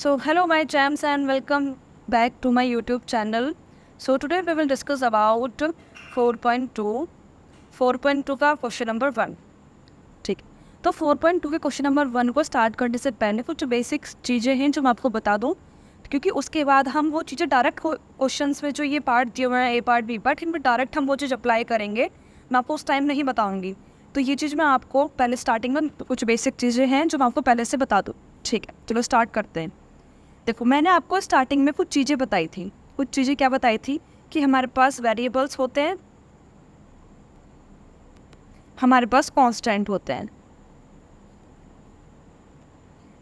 So hello my champs and welcome back to my YouTube channel. So today we will discuss about 4.2 4.2 का question number 1. ठीक, तो 4.2 के question number 1 को start करने से पहले कुछ बेसिक चीज़ें हैं जो मैं आपको बता दूं, क्योंकि उसके बाद हम वो चीज़ें डायरेक्ट क्वेश्चंस में जो ये पार्ट दिए हुए हैं, ए पार्ट बी पार्ट, इनमें डायरेक्ट हम वो चीज़ अप्लाई करेंगे. मैं आपको उस टाइम नहीं बताऊंगी, तो ये चीज़ मैं आपको पहले स्टार्टिंग में कुछ बेसिक चीज़ें हैं जो मैं आपको पहले से बता दूँ. ठीक है, चलो स्टार्ट करते हैं. देखो, मैंने आपको स्टार्टिंग में कुछ चीज़ें बताई थी. कुछ चीज़ें क्या बताई थी कि हमारे पास वेरिएबल्स होते हैं, हमारे पास कांस्टेंट होते हैं.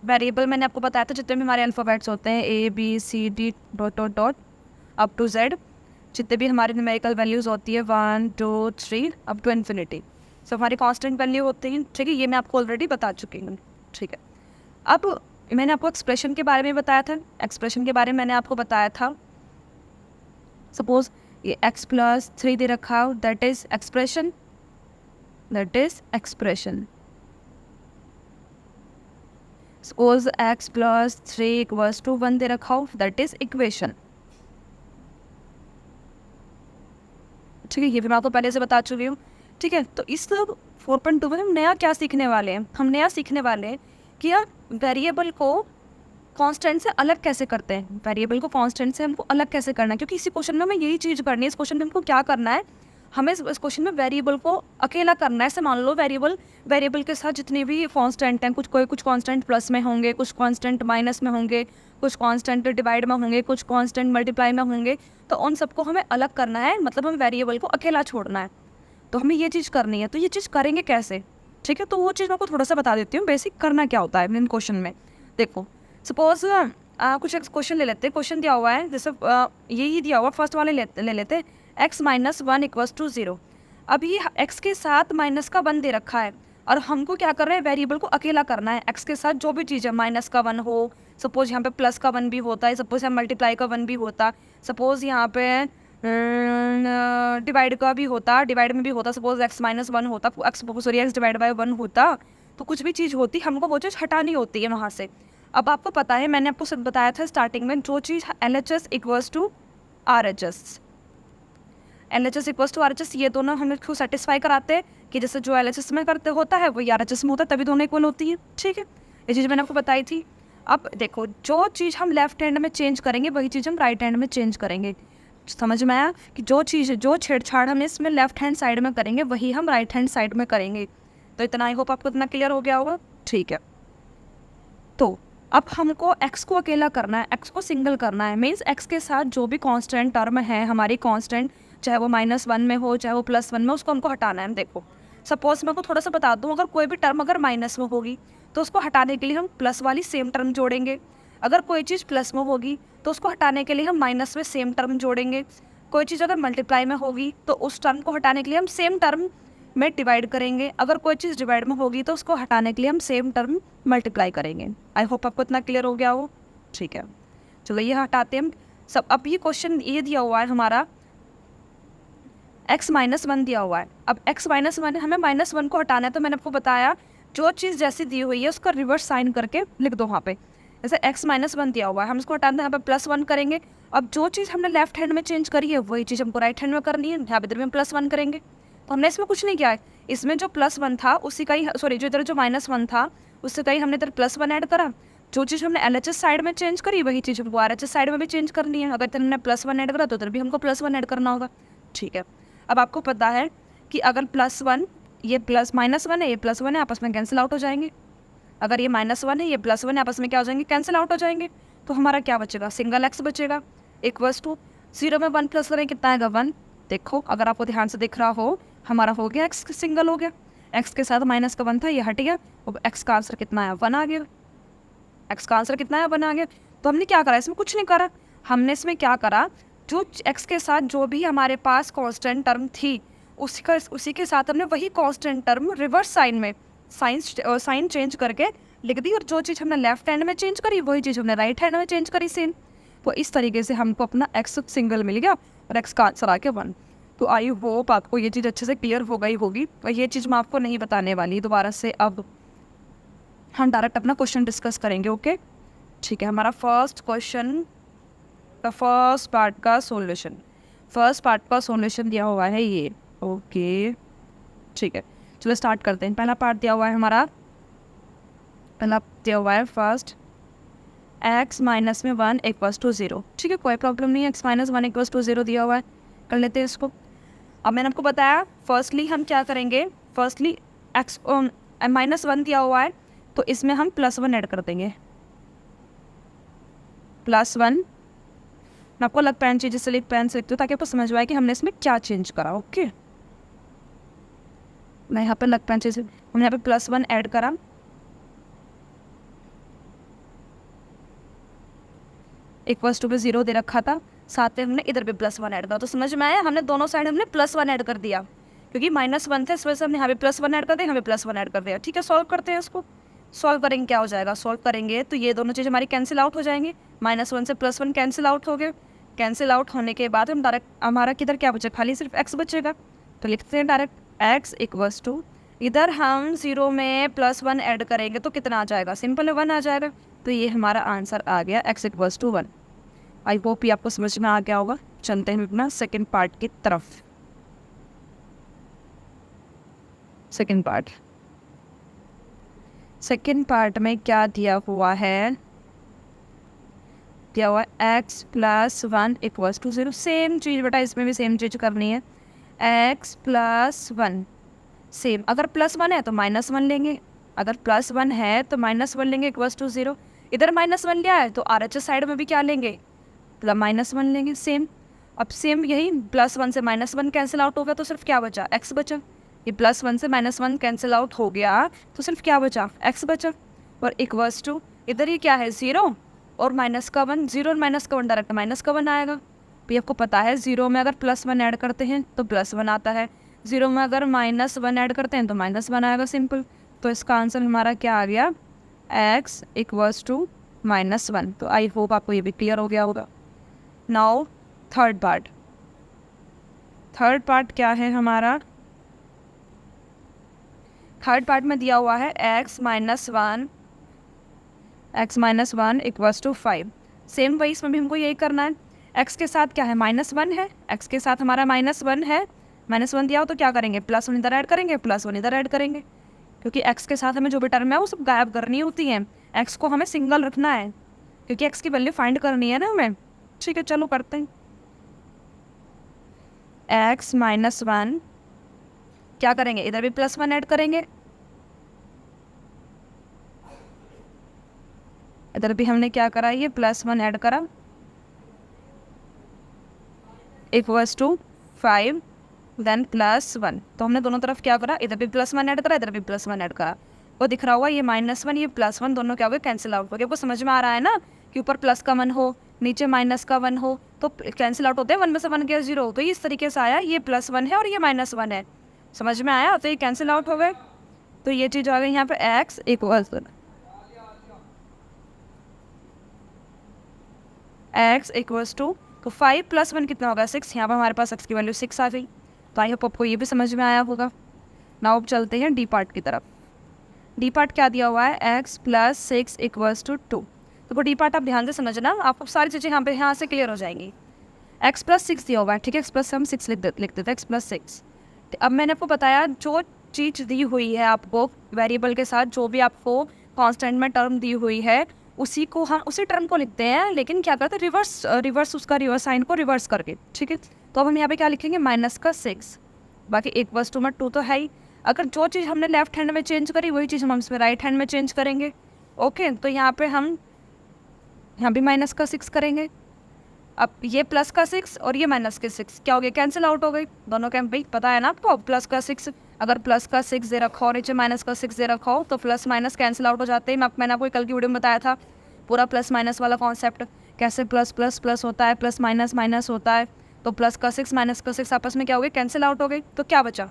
वेरिएबल मैंने आपको बताया था जितने भी हमारे अल्फ़ाबेट्स होते हैं, A B C D dot dot dot up to Z, जितने भी हमारी न्यूमेरिकल वैल्यूज़ होती है 1 2 3 अप टू इन्फिनिटी, सो हमारी कांस्टेंट वैल्यू होती हैं. ठीक है, ये मैं आपको ऑलरेडी बता चुकी हूँ. ठीक है, अब मैंने आपको एक्सप्रेशन के बारे में बताया था. एक्सप्रेशन के बारे में मैंने आपको बताया था, सपोज ये x प्लस 3 दे रखा हो, that is expression. Suppose x plus 3 equals to 1 दे रखा हो, दैट इज इक्वेशन. ठीक है, ये भी मैं आपको पहले से बता चुकी हूँ. ठीक है, तो इस 4.2 में हम नया क्या सीखने वाले हैं? हम नया सीखने वाले हैं कि यार वेरिएबल को कांस्टेंट से अलग कैसे करते हैं. वेरिएबल को कांस्टेंट से हमको अलग कैसे करना है, क्योंकि इसी क्वेश्चन में हमें यही चीज़ करनी है. इस क्वेश्चन में हमको क्या करना है, हमें इस क्वेश्चन में वेरिएबल को अकेला करना है. ऐसे मान लो वेरिएबल के साथ जितने भी कांस्टेंट हैं, कुछ कांस्टेंट प्लस में होंगे, कुछ कांस्टेंट माइनस में होंगे, कुछ कांस्टेंट डिवाइड में होंगे, कुछ कांस्टेंट मल्टीप्लाई में होंगे. तो उन सबको हमें अलग करना है, मतलब हम वेरिएबल को अकेला छोड़ना है. तो हमें ये चीज़ करनी है. तो ये चीज़ करेंगे कैसे? ठीक है, तो वो चीज़ मैं आपको थोड़ा सा बता देती हूँ बेसिक करना क्या होता है इन क्वेश्चन में. देखो, सपोज कुछ एक क्वेश्चन ले लेते हैं. क्वेश्चन दिया हुआ है, जैसे यही दिया हुआ, फर्स्ट वाले ले लेते हैं, x माइनस 1 इक्वल्स टू 0. अब ये x के साथ माइनस का 1 दे रखा है और हमको क्या कर रहे हैं, वेरिएबल को अकेला करना है. x के साथ जो भी चीज़ है, माइनस का 1 हो, सपोज यहाँ पे प्लस का 1 भी होता है, सपोज यहाँ मल्टीप्लाई का 1 भी होता, सपोज यहाँ पे डिवाइड का भी होता, डिवाइड में भी होता, सपोज x माइनस 1 होता, x डिवाइड बाई 1 होता, तो कुछ भी चीज़ होती, हमको वो चीज़ हटानी होती है वहाँ से. अब आपको पता है, मैंने आपको सब बताया था स्टार्टिंग में, जो चीज़ LHS equals to RHS, LHS equals to RHS, ये दोनों हमें क्यों सेटिस्फाई कराते हैं कि जैसे जो LHS में करते होता है वही RHS में होता है, तभी दोनों इक्वल होती है. ठीक है, ये चीज़ मैंने आपको बताई थी. अब देखो, जो चीज़ हम लेफ्ट हैंड में चेंज करेंगे वही चीज़ हम राइट हैंड में चेंज करेंगे. समझ में आया कि जो चीज़, जो छेड़छाड़ हम इसमें लेफ्ट हैंड साइड में करेंगे वही हम राइट हैंड साइड में करेंगे. तो इतना, आई होप आपको इतना क्लियर हो गया होगा. ठीक है, तो अब हमको x को अकेला करना है, x को सिंगल करना है. मीन्स x के साथ जो भी कांस्टेंट टर्म है हमारी, कांस्टेंट चाहे वो -1 में हो चाहे वो +1 में, उसको हमको हटाना है. देखो, सपोज मैं को थोड़ा सा बता दूं, अगर कोई भी टर्म अगर माइनस में होगी तो उसको हटाने के लिए हम प्लस वाली सेम टर्म जोड़ेंगे. अगर कोई चीज़ प्लस में होगी तो उसको हटाने के लिए हम माइनस में सेम टर्म जोड़ेंगे. कोई चीज़ अगर मल्टीप्लाई में होगी तो उस टर्म को हटाने के लिए हम सेम टर्म में डिवाइड करेंगे. अगर कोई चीज़ डिवाइड में होगी तो उसको हटाने के लिए हम सेम टर्म मल्टीप्लाई करेंगे. आई होप आपको इतना क्लियर हो गया हो. ठीक है, चलो ये हटाते हैं हम सब. अब ये क्वेश्चन ये दिया हुआ है हमारा, x माइनस 1 दिया हुआ है. अब x माइनस 1 हमें -1 को हटाना है. तो मैंने आपको बताया, जो चीज़ जैसी दी हुई है उसका रिवर्स साइन करके लिख दो वहाँ पे. जैसे x माइनस 1 दिया हुआ है, हम इसको हटाना है, यहाँ पे +1 करेंगे. अब जो चीज़ हमने लेफ्ट हैंड में चेंज करी है वही चीज़ हमको राइट हैंड में करनी है, यहाँ पे इधर में +1 करेंगे. तो हमने इसमें कुछ नहीं किया है, इसमें जो +1 था उसी का ही, सॉरी, जो इधर जो -1 था उससे का ही हमने इधर +1 ऐड करा. जो चीज़ हमने LHS साइड में चेंज करी वही चीज़ हमको RHS साइड में भी चेंज करनी है. अगर इधर हमने +1 ऐड करा तो इधर भी हमको +1 ऐड करना होगा. ठीक है, अब आपको पता है कि अगर +1, ये -1 है, ये +1 है, आपस में कैंसिल आउट हो जाएंगे. अगर ये -1 है, ये +1 है, आपस में क्या हो जाएंगे, कैंसिल आउट हो जाएंगे. तो हमारा क्या बचेगा, सिंगल x बचेगा. इक्वल्स टू 0 में 1 प्लस करें, कितना आएगा, 1. देखो, अगर आपको ध्यान से दिख रहा हो, हमारा हो गया x सिंगल हो गया. x के साथ माइनस का 1 था, ये हट गया. अब x का आंसर कितना आया, 1 आ गया. x का आंसर कितना आया, 1 आ गया. तो हमने क्या करा, इसमें कुछ नहीं करा. हमने इसमें क्या करा, जो x के साथ जो भी हमारे पास कांस्टेंट टर्म थी उसी के साथ हमने वही कांस्टेंट टर्म रिवर्स साइन में साइन चेंज करके लिख दी. और जो चीज़ हमने लेफ्ट हैंड में चेंज करी वही चीज़ हमने राइट हैंड में चेंज करी सेम. तो इस तरीके से हमको अपना x सिंगल मिल गया और x का आंसर आ गया 1. तो आई होप आपको ये चीज़ अच्छे से क्लियर हो गई होगी. और ये चीज़ मैं आपको नहीं बताने वाली दोबारा से. अब हम डायरेक्ट अपना क्वेश्चन डिस्कस करेंगे. ओके, ठीक है, हमारा फर्स्ट क्वेश्चन का फर्स्ट पार्ट का सॉल्यूशन दिया हुआ है ये। ओके ठीक है, चलो स्टार्ट करते हैं। पहला पार्ट दिया हुआ है हमारा, फर्स्ट x माइनस में 1 इक्वल्स टू 0। ठीक है, कोई प्रॉब्लम नहीं है, x माइनस 1 इक्वल्स टू 0 दिया हुआ है, कर लेते हैं इसको। अब मैंने आपको बताया फर्स्टली हम क्या करेंगे, फर्स्टली x माइनस 1 दिया हुआ है तो इसमें हम +1 ऐड कर देंगे, +1। मैं आपको अलग पेन चाहिए जिससे पेन से लिखती हूँ ताकि आपको समझ आए कि हमने इसमें क्या चेंज करा। ओके, मैं यहाँ पे अलग पेन चाहिए, हमने यहाँ पे +1 ऐड करा, इक्वल्स टू पे 0 दे रखा था, साथ में हमने इधर भी +1 ऐड करा। तो समझ में आया, हमने दोनों साइड हमने +1 ऐड कर दिया, क्योंकि -1 थे इस वजह से हमने यहाँ पे +1 ऐड कर दिया, यहाँ पे +1 ऐड कर दिया। ठीक है, सॉल्व करते हैं इसको। सॉल्व करेंगे क्या हो जाएगा, सॉल्व करेंगे तो ये दोनों चीज़ हमारी कैंसिल आउट हो जाएंगी, -1 से +1 कैंसिल आउट हो गए। कैंसिल आउट होने के बाद हम डायरेक्ट, हमारा किधर क्या बचा, खाली सिर्फ x बचेगा, तो लिखते हैं डायरेक्ट x इक्वल्स टू, इधर हम 0 में +1 ऐड करेंगे तो कितना आ जाएगा, सिंपल 1 आ जाएगा। तो ये हमारा आंसर आ गया x equals to 1। I hope ये आपको समझ में आ गया होगा। चलते हैं अपना सेकेंड पार्ट की तरफ। सेकेंड पार्ट में क्या दिया हुआ है, दिया हुआ है x plus 1 equals to 0। Same चीज़ बेटा, इसमें भी सेम चीज़ करनी है, x प्लस 1 सेम। अगर +1 है तो -1 लेंगे, अगर +1 है तो -1 लेंगे इक्वल्स टू 0। इधर -1 लिया है तो RHS साइड में भी क्या लेंगे, -1 लेंगे, सेम। अब सेम यही +1 से -1 कैंसिल आउट हो गया तो सिर्फ क्या बचा, x बचा। ये +1 से -1 कैंसिल आउट हो गया तो सिर्फ क्या बचा, x बचा। और इक्वल्स टू, इधर ये क्या है 0 और -1, 0 और -1 डायरेक्ट -1 आएगा। तो आपको पता है 0 में अगर +1 ऐड करते हैं तो +1 आता है, 0 में अगर -1 ऐड करते हैं तो -1 आएगा, सिंपल। तो इसका आंसर हमारा क्या आ गया, x इक्वल्स टू -1। तो आई होप आपको ये भी क्लियर हो गया होगा। नाउ थर्ड पार्ट क्या है हमारा, थर्ड पार्ट में दिया हुआ है x minus 1 equals to 5। Same वही, इसमें भी हमको यही करना है। x के साथ क्या है, -1 है, x के साथ हमारा -1 है, -1 दिया हो तो क्या करेंगे, +1 इधर ऐड करेंगे, +1 इधर ऐड करेंगे, क्योंकि x के साथ हमें जो भी टर्म है वो सब गायब करनी होती है, x को हमें सिंगल रखना है क्योंकि x की वैल्यू फाइंड करनी है ना हमें। ठीक है, चलो करते हैं। x माइनस 1 क्या करेंगे, इधर भी +1 ऐड करेंगे, इधर भी हमने क्या करा, ये +1 ऐड करा, इक्वल्स टू 5 देन +1। तो हमने दोनों तरफ क्या करा, इधर भी +1 ऐड करा, इधर भी +1 ऐड करा। वो दिख रहा होगा ये -1 ये +1 दोनों क्या हो गए, कैंसिल आउट हो गए। आपको समझ में आ रहा है ना कि ऊपर प्लस का 1 हो, नीचे माइनस का 1 हो तो कैंसिल आउट होते हैं, 1 में से 1 गया 0। तो ये इस तरीके से आया, ये +1 है और ये -1 है, समझ में आया, तो ये कैंसिल आउट हो गए। तो ये चीज़ आ गई यहाँ पे x इक्वल्स टू, तो 5 + 1 कितना होगा, 6। यहाँ पर हमारे पास x की वैल्यू 6 आ गई। तो आई होप आपको ये भी समझ में आया होगा। नाउ अब चलते हैं डी पार्ट की तरफ। डी पार्ट क्या दिया हुआ है, x + 6 इक्वल्स टू 2। तो वो डी पार्ट आप ध्यान से समझना, आपको सारी चीज़ें यहाँ से क्लियर हो जाएंगी। x + 6 दिया हुआ है, ठीक है, x + हम 6 लिख देते हैं, x + 6। अब मैंने आपको बताया जो चीज़ दी हुई है आपको वेरिएबल के साथ, जो भी आपको कांस्टेंट में टर्म दी हुई है उसी को हम उसी टर्म को लिखते हैं, लेकिन क्या करते हैं रिवर्स उसका रिवर्स साइन को रिवर्स करके। ठीक है, तो अब हम यहाँ पे क्या लिखेंगे, -6, बाकी इक्वल्स टू में 2 तो है ही। अगर जो चीज़ हमने लेफ्ट हैंड में चेंज करी वही चीज़ हम इसमें राइट हैंड में चेंज करेंगे। ओके, तो यहाँ पे हम यहाँ भी -6 करेंगे। अब ये +6 और ये -6 क्या हो गया, कैंसिल आउट हो गई दोनों। क्या भाई पता है ना आपको, +6 अगर +6 दे रखा हो, नीचे -6 दे रखा हो तो प्लस माइनस कैंसिल आउट हो जाते हैं। मैंने आपको कल की वीडियो में बताया था पूरा प्लस माइनस वाला कॉन्सेप्ट, कैसे प्लस प्लस प्लस होता है, प्लस माइनस माइनस होता है। तो +6 -6 आपस में क्या हो गए, कैंसिल आउट हो गई। तो क्या बचा,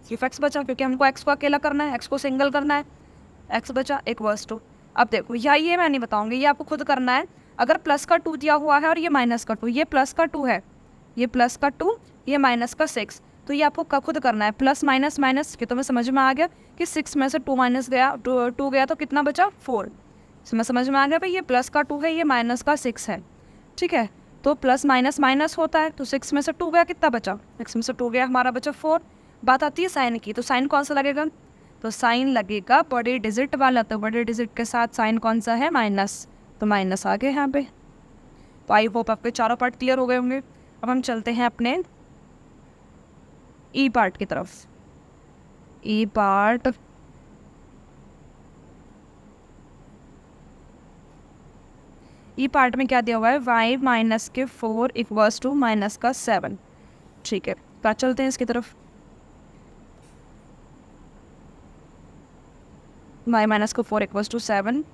सिर्फ x बचा, क्योंकि हमको x को अकेला करना है, x को सिंगल करना है, x बचा इक्वल्स टू। अब देखो ये मैं नहीं बताऊँगी, ये आपको खुद करना है। अगर प्लस का 2 दिया हुआ है और ये माइनस का 2, ये प्लस का 2 है, ये प्लस का 2, ये माइनस का 6, तो ये आपको खुद करना है। प्लस माइनस कि तो मैं समझ में आ गया कि 6 में से 2 माइनस गया, 2 गया तो कितना बचा, 4। समझ में आ गया भाई, ये प्लस का 2 है, ये माइनस का 6 है, ठीक है। तो प्लस माइनस माइनस होता है, तो 6 में से 2 गया, कितना बचा, 6 में से 2 गया, हमारा बचा 4। बात आती है साइन की, तो साइन कौन सा लगेगा, तो साइन लगेगा बड़े डिजिट वाला, तो बड़े डिजिट के साथ साइन कौन सा है, माइनस, तो माइनस आ गए यहाँ पे। तो आई होप आपके चारों पार्ट क्लियर हो गए होंगे। अब हम चलते हैं अपने ई पार्ट की तरफ। ई पार्ट, ई पार्ट में क्या दिया हुआ है, y माइनस के 4 इक्वल्स टू माइनस का 7, ठीक है। तो चलते हैं इसकी तरफ। y माइनस को 4 इक्वल्स टू 7,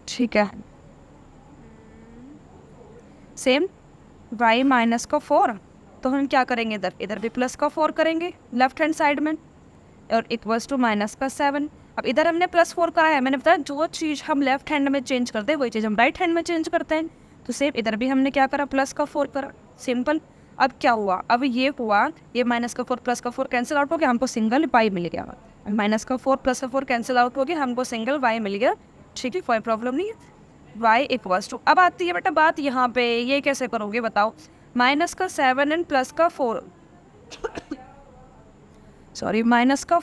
ठीक है। सेम y माइनस का 4, तो हम क्या करेंगे, इधर इधर भी प्लस का 4 करेंगे लेफ्ट हैंड साइड में, और इक्वल्स टू माइनस का 7। अब इधर हमने प्लस 4 कराया है, मैंने बताया जो चीज़ हम लेफ्ट हैंड में चेंज करते हैं वही चीज़ हम राइट हैंड में चेंज करते हैं। तो सेम इधर भी हमने क्या करा, प्लस का 4 करा, सिंपल। अब क्या हुआ, अब ये हुआ, ये माइनस का 4 प्लस का 4 कैंसिल आउट हो गया, हमको सिंगल y मिल गया। माइनस का 4 प्लस का 4 कैंसिल आउट हो गया, हमको सिंगल y मिल गया, ठीक है, कोई प्रॉब्लम नहीं है। y इक्वल्स टू, अब आती है बेटा बात यहाँ पे, ये कैसे करोगे बताओ, माइनस का 7 एंड प्लस का 4 सॉरी माइनस का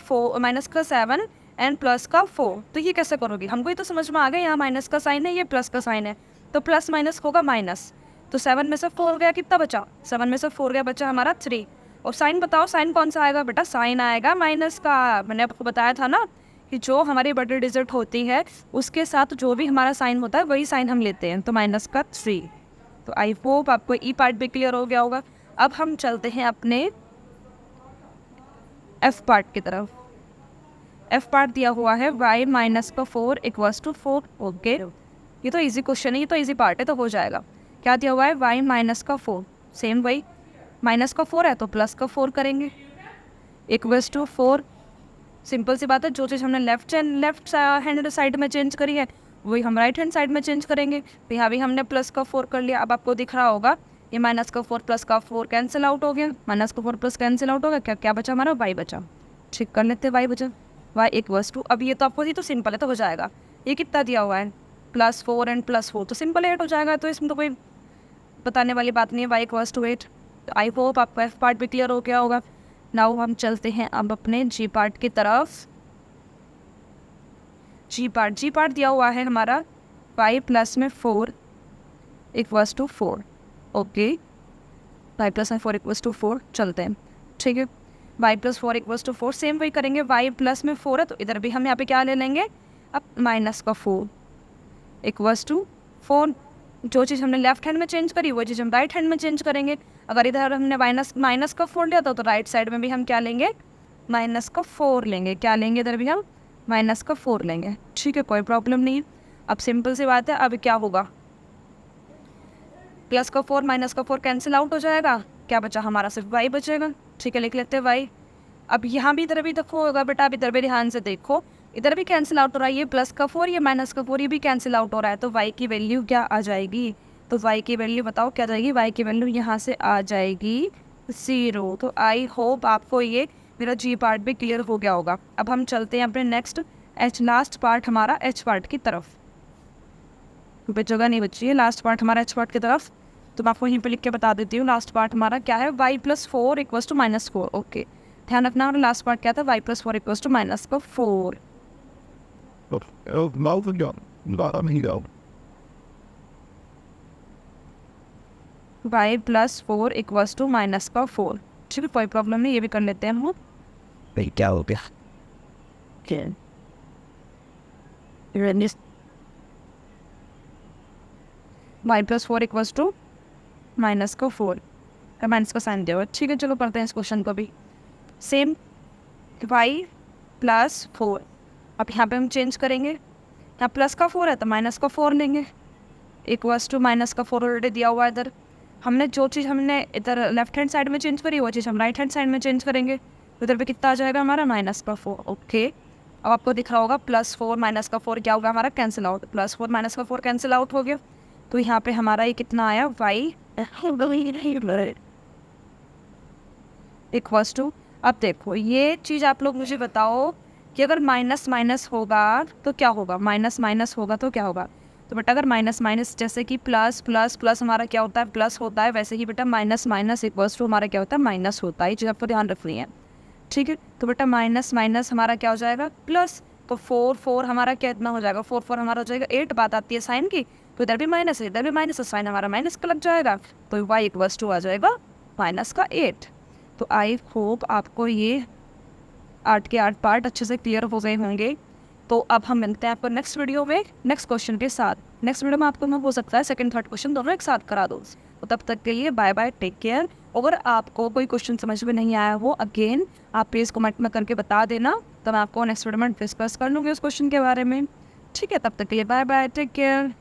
7 एंड प्लस का 4, तो ये कैसे करोगे, हमको ये तो समझ में आ गया, यहाँ माइनस का साइन है, ये प्लस का साइन है, तो प्लस माइनस होगा माइनस। तो 7 में से 4 गया, कितना बचा, 7 में से 4 गया, बचा हमारा 3। और साइन बताओ, साइन कौन सा आएगा बेटा, साइन आएगा माइनस का। मैंने आपको बताया था ना कि जो हमारी बड़ी डिजिट होती है उसके साथ जो भी हमारा साइन होता है वही साइन हम लेते हैं, तो माइनस का 3। तो आई होप आपको ई पार्ट भी क्लियर हो गया होगा। अब हम चलते हैं अपने एफ पार्ट की तरफ। एफ पार्ट दिया हुआ है y माइनस का 4 इक्वल्स टू 4, ओके। ये तो इजी क्वेश्चन है, ये तो इजी पार्ट है, तो हो जाएगा। क्या दिया हुआ है, y माइनस का 4, सेम वही, माइनस का 4 है तो प्लस का 4 करेंगे, इक्वल्स टू 4। सिंपल सी बात है, जो चीज़ हमने लेफ्ट हैंड साइड में चेंज करी है वही हम राइट हैंड साइड में चेंज करेंगे। तो यहाँ भी हमने प्लस का 4 कर लिया। अब आपको दिख रहा होगा ये माइनस का 4 प्लस का 4 कैंसिल आउट हो गया, माइनस का 4 प्लस कैंसिल आउट हो गया, क्या क्या बचा हमारा, y बचा, ठीक कर लेते, y बचा, y इक्वल्स टू, अब ये तो आपको, ये तो सिंपल है तो हो जाएगा। ये कितना दिया हुआ है, प्लस 4 एंड प्लस 4, तो सिंपल 8 हो जाएगा, तो इसमें तो कोई बताने वाली बात नहीं है, y इक्वल्स टू 8। तो आई होप आपको एफ पार्ट भी क्लियर हो गया होगा। नाउ हम चलते हैं अब अपने जी पार्ट की तरफ। जी पार्ट दिया हुआ है हमारा y प्लस में 4 equals to 4, okay, y plus में 4 इक्वल्स टू 4, चलते हैं, ठीक है। y plus 4 equals to 4, same वही करेंगे, y प्लस में 4 है तो इधर भी हम यहाँ पे क्या ले लेंगे, अब माइनस का 4 इक्वल्स टू 4। जो चीज़ हमने लेफ्ट हैंड में चेंज करी वो चीज़ हम राइट हैंड में चेंज करेंगे। अगर इधर हमने माइनस का 4 लिया था तो राइट साइड में भी हम क्या लेंगे, माइनस का 4 लेंगे, क्या लेंगे, इधर भी हम माइनस का 4 लेंगे, ठीक है, कोई प्रॉब्लम नहीं है। अब सिंपल सी बात है, अब क्या होगा, प्लस का 4 माइनस का 4 कैंसिल आउट हो जाएगा, क्या बचा हमारा, सिर्फ y बचेगा, ठीक है, लिख लेते हैं y। अब यहाँ भी इधर भी देखो होगा बेटा, अब इधर भी ध्यान से देखो, इधर भी कैंसिल आउट हो रहा है, ये प्लस का 4 ये माइनस का 4 ये भी कैंसिल आउट हो रहा है, तो y की वैल्यू क्या आ जाएगी, तो y की वैल्यू बताओ क्या जाएगी, y की वैल्यू यहाँ से आ जाएगी 0। तो आई होप आपको ये मेरा जी पार्ट भी क्लियर हो गया होगा। अब हम चलते हैं अपने नेक्स्ट लास्ट पार्ट हमारा एच पार्ट की तरफ, क्योंकि जगह नहीं बची है, लास्ट पार्ट हमारा एच पार्ट की तरफ। तो मैं आपको यहीं पे लिख के बता देती हूँ, लास्ट पार्ट हमारा क्या है, y plus 4 equals to minus 4, okay, ध्यान रखना। और लास्ट पार्ट क्या था, y plus 4 equals to minus का 4, y plus 4 equals to minus का 4, ठीक है, कोई प्रॉब्लम नहीं, ये भी कर लेते हैं हम। क्या हो गया, y plus 4 equals to minus का 4, माइनस का साइन दिया हुआ, ठीक है। चलो पढ़ते हैं इस क्वेश्चन को भी। सेम y प्लस 4, अब यहाँ पे हम चेंज करेंगे, यहाँ प्लस का 4 है तो माइनस का 4 लेंगे, इक्वल्स टू माइनस का 4 ऑलरेडी दिया हुआ है इधर। हमने जो चीज़ हमने इधर लेफ्ट हैंड साइड में चेंज करी वो चीज़ हम राइट हैंड साइड में चेंज करेंगे, उधर पे कितना आ जाएगा हमारा, माइनस का 4, ओके। अब आपको दिख रहा होगा प्लस 4 माइनस का 4 क्या होगा हमारा, कैंसिल आउट, प्लस 4 माइनस का 4 कैंसिल आउट हो गया। तो यहाँ पे हमारा ये कितना आया, y इक्वल्स टू, अब देखो ये चीज़ आप लोग मुझे बताओ कि अगर माइनस माइनस होगा तो क्या होगा, माइनस माइनस होगा तो क्या होगा। तो बेटा अगर माइनस माइनस जैसे कि प्लस प्लस प्लस हमारा क्या होता है, प्लस होता है, वैसे ही बेटा माइनस माइनस इक्वल्स टू हमारा क्या होता है, माइनस होता है। ये चीज़ आपको ध्यान रखनी है, ठीक है। तो बेटा माइनस माइनस हमारा क्या हो जाएगा, प्लस। तो 4 4 हमारा क्या इतना हो जाएगा, 4 4 हमारा हो जाएगा 8। बात आती है साइन की, तो इधर भी माइनस है इधर भी माइनस है, साइन हमारा माइनस का लग जाएगा, तो y इक्वल्स टू आ जाएगा माइनस का 8। तो आई होप आपको ये 8 के 8 पार्ट अच्छे से क्लियर हो गए होंगे। तो अब हम मिलते हैं आपको नेक्स्ट वीडियो में नेक्स्ट क्वेश्चन के साथ। नेक्स्ट वीडियो में आपको मैं हो सकता है सेकंड थर्ड क्वेश्चन दोनों एक साथ करा दूँ। तो तब तक के लिए बाय बाय, टेक केयर। अगर आपको कोई क्वेश्चन समझ में नहीं आया हो, अगेन आप प्लीज़ कमेंट में करके बता देना, तो मैं आपको नेक्स्ट वीडियो में डिस्कस कर लूँगी उस क्वेश्चन के बारे में, ठीक है। तब तक के लिए बाय बाय, टेक केयर।